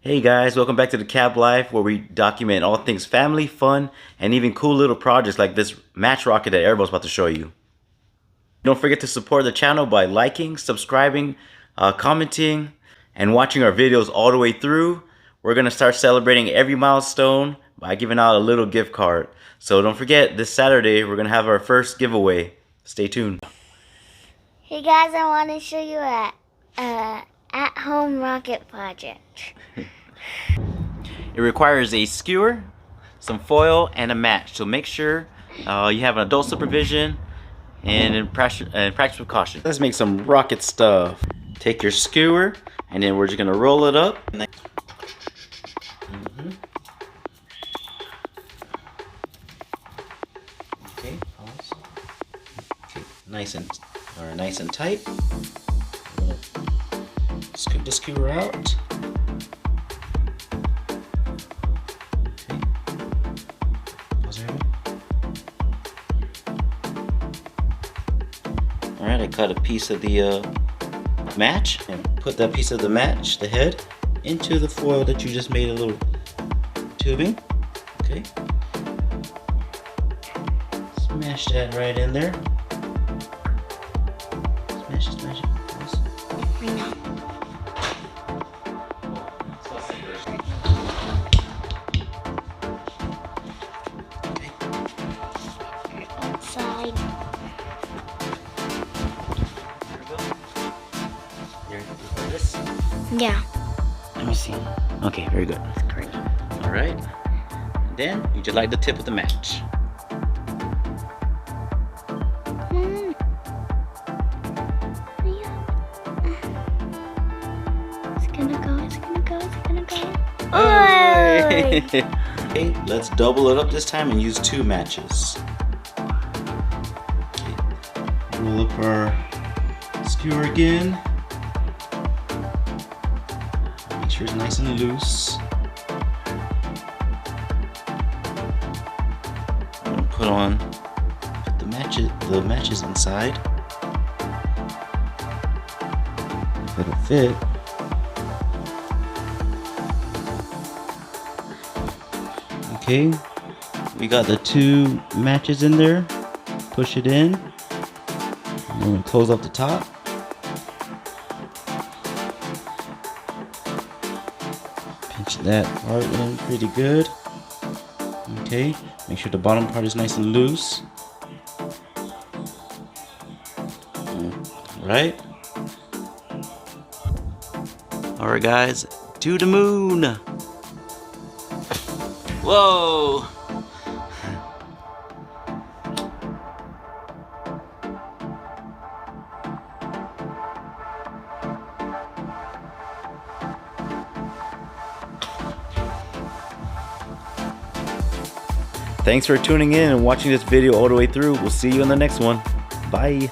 Hey guys, welcome back to the Cab Life, where we document all things family, fun, and even cool little projects like this match rocket that Arabelle's about to show you. Don't forget to support the channel by liking, subscribing, commenting, and watching our videos all the way through. We're going to start celebrating every milestone by giving out a little gift card. So don't forget, this Saturday we're going to have our first giveaway. Stay tuned. Hey guys, I want to show you a at-home rocket project. It requires a skewer, some foil, and a match. So make sure you have an adult supervision and practice with caution. Let's make some rocket stuff. Take your skewer, and then we're just gonna roll it up. Okay, pause. Okay, nice and tight. Scoop the skewer out. Alright, I cut a piece of the match and put that piece of the match, the head, into the foil that you just made a little tubing. Okay. Smash that right in there. Smash it, smash it. I know. Outside. Yeah. Let me see. Okay, very good. That's great. All right. Then you just light the tip of the match. It's gonna go. It's gonna go. It's gonna go. Okay, let's double it up this time and use 2 matches. Okay. Roll up our skewer again. Make sure it's nice and loose. I'm gonna put the matches inside. If it'll fit. Okay, we got the 2 matches in there. Push it in. I'm gonna close up the top. Pinch that part in pretty good. Okay, make sure the bottom part is nice and loose. Alright. Alright guys, to the moon! Whoa! Thanks for tuning in and watching this video all the way through. We'll see you in the next one. Bye.